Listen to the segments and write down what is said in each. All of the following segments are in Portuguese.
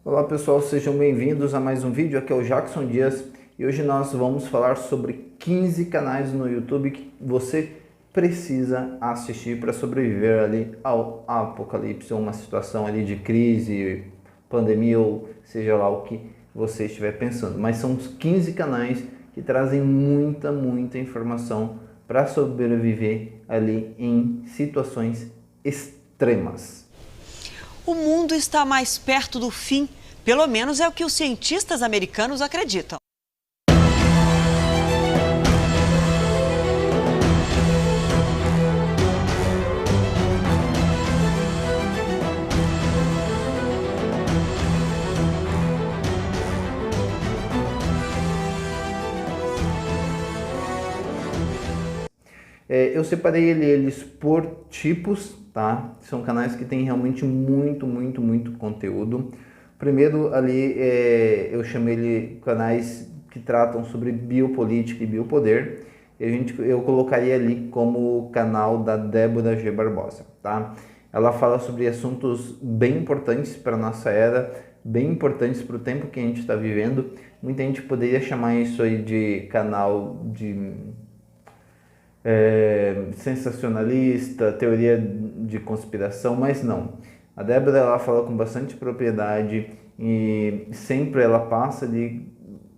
Olá pessoal, sejam bem-vindos a mais um vídeo. Aqui é o Jackson Dias e hoje nós vamos falar sobre 15 canais no YouTube que você precisa assistir para sobreviver ali ao apocalipse, ou uma situação ali de crise, pandemia ou seja lá o que você estiver pensando. Mas são os 15 canais que trazem muita informação para sobreviver ali em situações extremas. O mundo está mais perto do fim, pelo menos é o que os cientistas americanos acreditam. Eu separei eles por tipos, tá? São canais que têm realmente muito conteúdo. Primeiro ali eu chamei ele canais que tratam sobre biopolítica e biopoder. Eu colocaria ali como o canal da Débora G. Barbosa, tá? Ela fala sobre assuntos bem importantes para a nossa era, bem importantes para o tempo que a gente está vivendo. Muita gente poderia chamar isso aí de canal de sensacionalista, teoria de conspiração, mas não. A Débora ela fala com bastante propriedade e sempre ela passa ali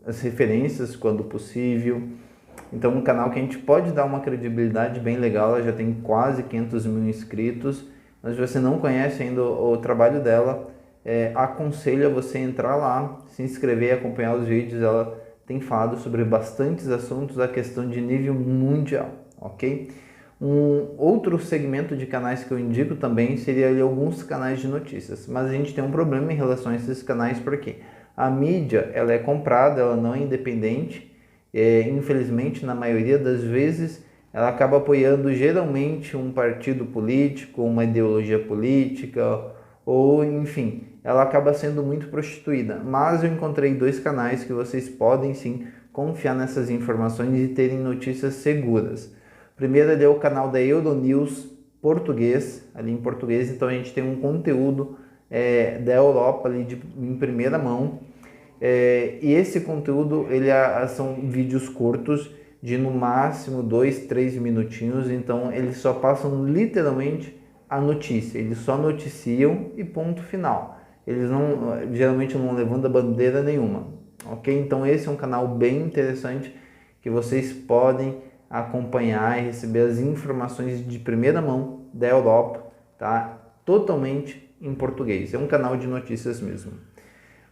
as referências quando possível. Então um canal que a gente pode dar uma credibilidade bem legal. Ela já tem quase 500 mil inscritos, mas se você não conhece ainda o trabalho dela, aconselho a você entrar lá, se inscrever e acompanhar os vídeos. Ela tem falado sobre bastantes assuntos, a questão de nível mundial, ok? Um outro segmento de canais que eu indico também seria ali alguns canais de notícias, mas a gente tem um problema em relação a esses canais porque a mídia ela é comprada, ela não é independente, infelizmente na maioria das vezes ela acaba apoiando geralmente um partido político, uma ideologia política ou enfim, ela acaba sendo muito prostituída. Mas eu encontrei dois canais que vocês podem sim confiar nessas informações e terem notícias seguras. Primeiro é o canal da Euronews português, ali em português, então a gente tem um conteúdo da Europa ali em primeira mão. E esse conteúdo são vídeos curtos de no máximo 2-3 minutinhos, então eles só passam literalmente a notícia, eles só noticiam e ponto final. Eles geralmente não levantam bandeira nenhuma, ok? Então esse é um canal bem interessante que vocês podem acompanhar e receber as informações de primeira mão da Europa, tá? Totalmente em português, é um canal de notícias mesmo.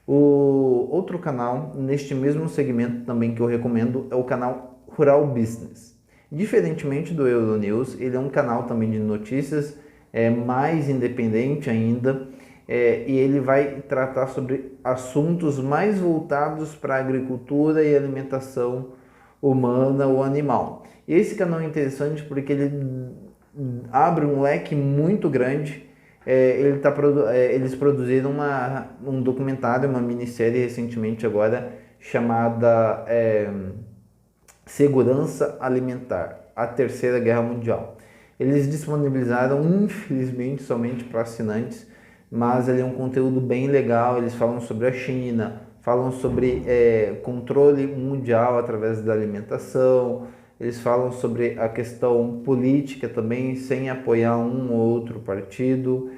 O outro canal neste mesmo segmento também que eu recomendo é o canal Rural Business. Diferentemente do Euronews, ele é um canal também de notícias, mais independente ainda, e ele vai tratar sobre assuntos mais voltados para a agricultura e alimentação humana ou animal. E esse canal é interessante porque ele abre um leque muito grande. Eles produziram um documentário, uma minissérie recentemente agora, chamada Segurança Alimentar, a Terceira Guerra Mundial. Eles disponibilizaram, infelizmente, somente para assinantes, mas ele é um conteúdo bem legal. Eles falam sobre a China, falam sobre controle mundial através da alimentação, eles falam sobre a questão política também, sem apoiar um ou outro partido,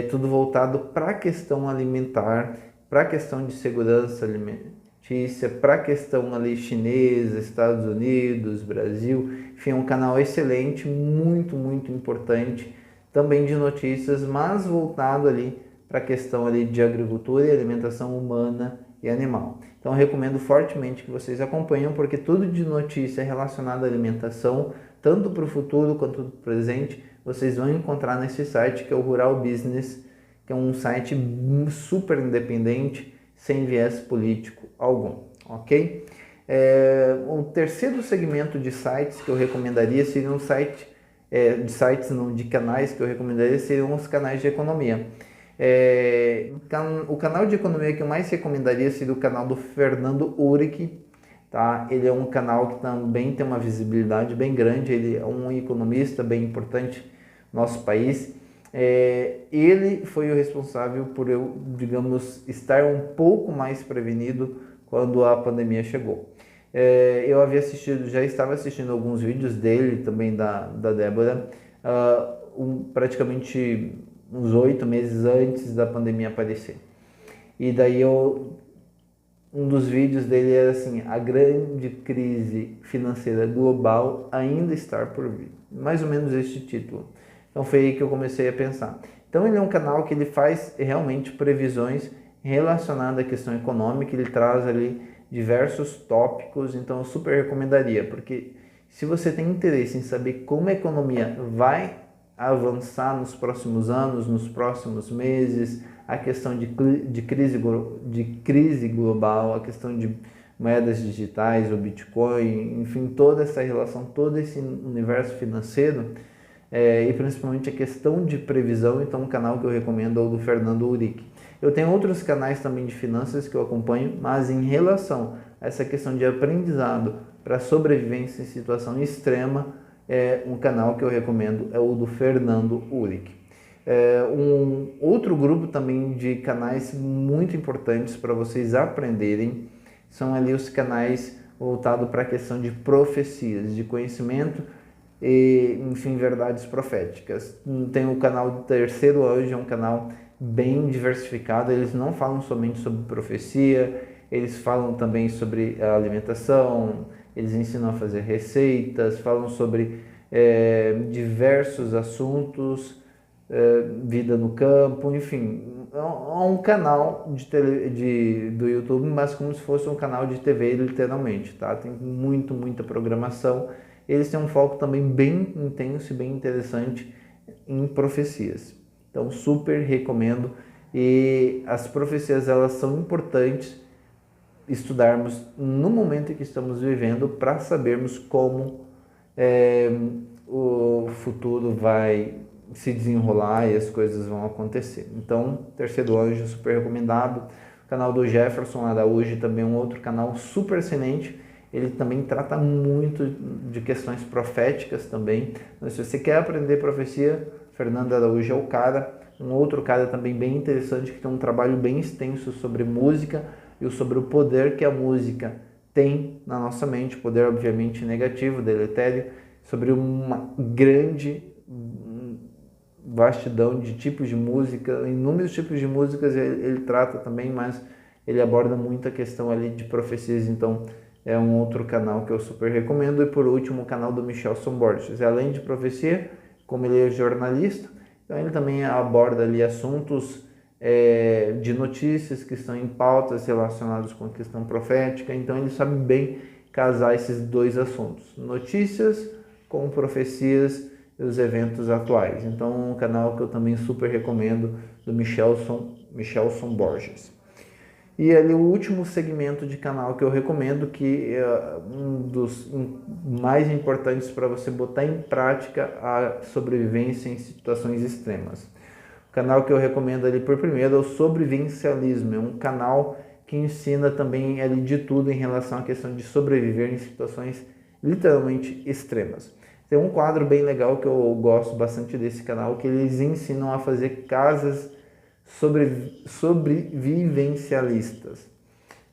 tudo voltado para a questão alimentar, para a questão de segurança alimentícia, para a questão ali chinesa, Estados Unidos, Brasil. Enfim, é um canal excelente, muito importante, também de notícias, mas voltado ali para a questão ali de agricultura e alimentação humana e animal. Então eu recomendo fortemente que vocês acompanhem, porque tudo de notícia relacionado à alimentação, tanto para o futuro quanto para o presente, vocês vão encontrar nesse site que é o Rural Business, que é um site super independente, sem viés político algum, ok? O terceiro segmento de sites que eu recomendaria seria de canais que eu recomendaria seriam os canais de economia. O canal de economia que eu mais recomendaria seria o canal do Fernando Uric, tá? Ele é um canal que também tem uma visibilidade bem grande, ele é um economista bem importante no nosso país. Ele foi o responsável por eu, digamos, estar um pouco mais prevenido quando a pandemia chegou. Eu já estava assistindo alguns vídeos dele, também da Débora, praticamente uns 8 meses antes da pandemia aparecer. E daí um dos vídeos dele era assim: a grande crise financeira global ainda está por vir. Mais ou menos este título. Então foi aí que eu comecei a pensar. Então ele é um canal que ele faz realmente previsões relacionadas à questão econômica, ele traz ali diversos tópicos, então eu super recomendaria, porque se você tem interesse em saber como a economia vai avançar nos próximos anos, nos próximos meses, a questão de crise global, a questão de moedas digitais, o Bitcoin, enfim, toda essa relação, todo esse universo financeiro, e principalmente a questão de previsão, então um canal que eu recomendo é o do Fernando Uric. Eu tenho outros canais também de finanças que eu acompanho, mas em relação a essa questão de aprendizado para sobrevivência em situação extrema, um canal que eu recomendo é o do Fernando Uric. Um outro grupo também de canais muito importantes para vocês aprenderem são ali os canais voltados para a questão de profecias, de conhecimento e, enfim, verdades proféticas. Tem o canal do Terceiro Anjo, é um canal bem diversificado, eles não falam somente sobre profecia, eles falam também sobre a alimentação, eles ensinam a fazer receitas, falam sobre diversos assuntos, vida no campo, enfim, é um canal do YouTube, mas como se fosse um canal de TV literalmente, tá? Tem muita programação. Eles têm um foco também bem intenso e bem interessante em profecias. Então, super recomendo. E as profecias, elas são importantes estudarmos no momento em que estamos vivendo para sabermos como o futuro vai se desenrolar e as coisas vão acontecer. Então, Terceiro Anjo, super recomendado. O canal do Jefferson Araújo também é um outro canal super excelente. Ele também trata muito de questões proféticas também. Então, se você quer aprender profecia, Fernando Araújo é o cara. Um outro cara também bem interessante que tem um trabalho bem extenso sobre música e sobre o poder que a música tem na nossa mente, poder obviamente negativo, deletério, sobre uma grande vastidão de tipos de música, inúmeros tipos de músicas ele trata também, mas ele aborda muito a questão ali de profecias, então é um outro canal que eu super recomendo. E por último, o canal do Michelson Borges. Além de profecia, como ele é jornalista, então ele também aborda ali assuntos de notícias que estão em pautas relacionadas com a questão profética, então ele sabe bem casar esses dois assuntos, notícias com profecias e os eventos atuais. Então um canal que eu também super recomendo, do Michelson Borges. E ali o último segmento de canal que eu recomendo, que é um dos mais importantes para você botar em prática a sobrevivência em situações extremas. O canal que eu recomendo ali por primeiro é o Sobrevivencialismo. É um canal que ensina também ali de tudo em relação à questão de sobreviver em situações literalmente extremas. Tem um quadro bem legal que eu gosto bastante desse canal, que eles ensinam a fazer casas sobrevivencialistas.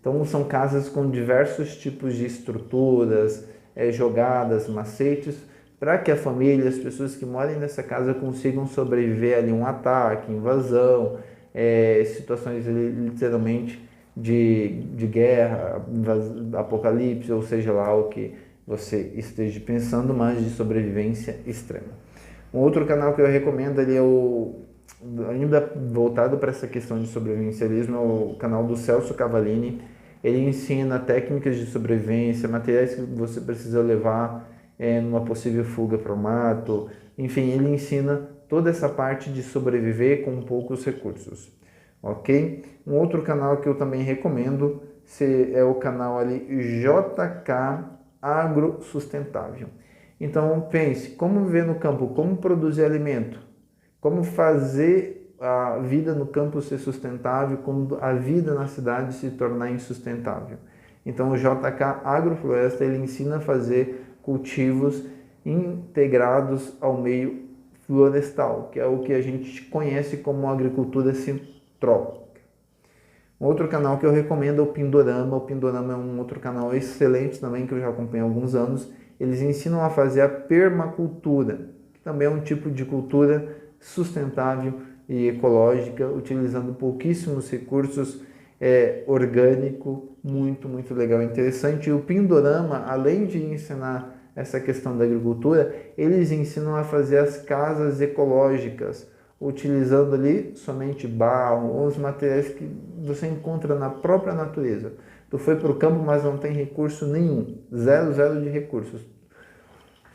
Então são casas com diversos tipos de estruturas, jogadas, macetes, para que a família, as pessoas que morem nessa casa consigam sobreviver ali a um ataque, invasão, situações literalmente de guerra, apocalipse, ou seja lá o que você esteja pensando, mas de sobrevivência extrema. Um outro canal que eu recomendo ali ainda voltado para essa questão de sobrevivencialismo, é o canal do Celso Cavallini. Ele ensina técnicas de sobrevivência, materiais que você precisa levar numa possível fuga para o mato. Enfim, ele ensina toda essa parte de sobreviver com poucos recursos. Ok? Um outro canal que eu também recomendo é o canal ali JK Agro Sustentável. Então pense, como viver no campo, como produzir alimento, como fazer a vida no campo ser sustentável, como a vida na cidade se tornar insustentável. Então o JK Agrofloresta ele ensina a fazer cultivos integrados ao meio agroflorestal, que é o que a gente conhece como agricultura sintrópica. Um outro canal que eu recomendo é o Pindorama. O Pindorama é um outro canal excelente também, que eu já acompanho há alguns anos. Eles ensinam a fazer a permacultura, que também é um tipo de cultura sustentável e ecológica, utilizando pouquíssimos recursos, orgânico, muito legal e interessante. E o Pindorama, além de ensinar essa questão da agricultura, eles ensinam a fazer as casas ecológicas, utilizando ali somente barro ou os materiais que você encontra na própria natureza. Tu foi para o campo, mas não tem recurso nenhum, zero de recursos.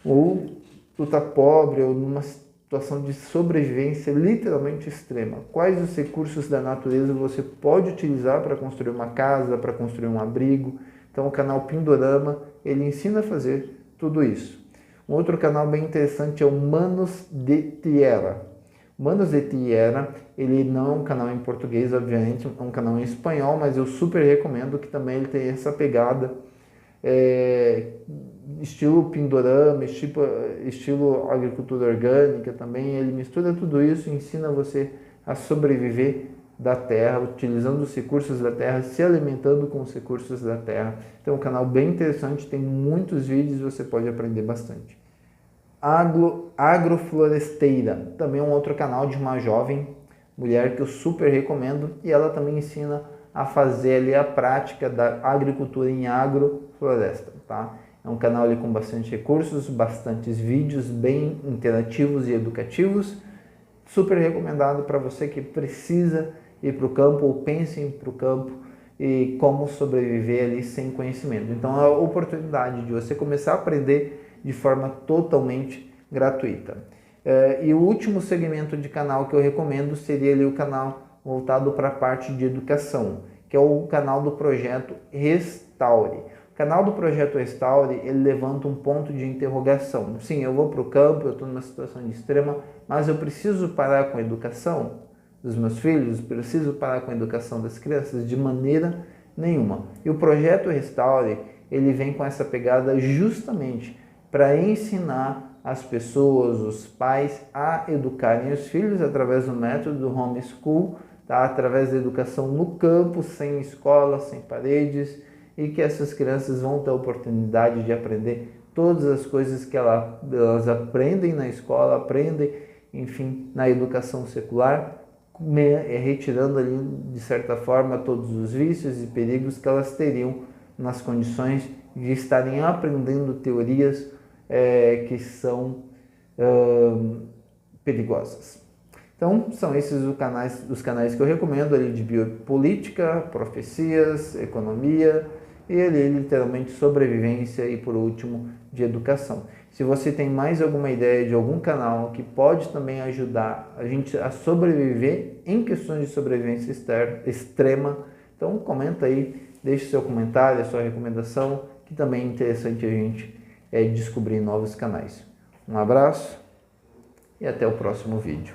Ou tu tá pobre ou numa situação de sobrevivência literalmente extrema. Quais os recursos da natureza você pode utilizar para construir uma casa, para construir um abrigo? Então o canal Pindorama, ele ensina a fazer tudo isso. Um outro canal bem interessante é o Manos de Tierra. Manos de Tierra, ele não é um canal em português, obviamente, é um canal em espanhol, mas eu super recomendo, que também ele tem essa pegada estilo Pindorama, estilo agricultura orgânica também. Ele mistura tudo isso e ensina você a sobreviver da terra, utilizando os recursos da terra, se alimentando com os recursos da terra. Então é um canal bem interessante, tem muitos vídeos, você pode aprender bastante. Agrofloresteira, também é um outro canal de uma jovem mulher que eu super recomendo, e ela também ensina a fazer ali a prática da agricultura em agrofloresta, tá? É um canal ali com bastante recursos, bastantes vídeos bem interativos e educativos, super recomendado para você que precisa ir para o campo ou pense em ir para o campo e como sobreviver ali sem conhecimento. Então é a oportunidade de você começar a aprender de forma totalmente gratuita. E o último segmento de canal que eu recomendo seria ali o canal voltado para a parte de educação, que é o canal do projeto Restaure. O canal do projeto Restaure, ele levanta um ponto de interrogação. Sim, eu vou para o campo, eu estou numa situação de extrema, mas eu preciso parar com a educação dos meus filhos, preciso parar com a educação das crianças? De maneira nenhuma. E o projeto Restaure, ele vem com essa pegada justamente para ensinar as pessoas, os pais, a educarem os filhos através do método do homeschool, tá? Através da educação no campo, sem escola, sem paredes, e que essas crianças vão ter a oportunidade de aprender todas as coisas que elas aprendem na escola, aprendem, enfim, na educação secular, retirando ali, de certa forma, todos os vícios e perigos que elas teriam nas condições de estarem aprendendo teorias que são perigosas. Então, são esses os canais que eu recomendo ali de biopolítica, profecias, economia e ali literalmente sobrevivência e, por último, de educação. Se você tem mais alguma ideia de algum canal que pode também ajudar a gente a sobreviver em questões de sobrevivência extrema, então comenta aí, deixe seu comentário, a sua recomendação, que também é interessante a gente descobrir novos canais. Um abraço e até o próximo vídeo.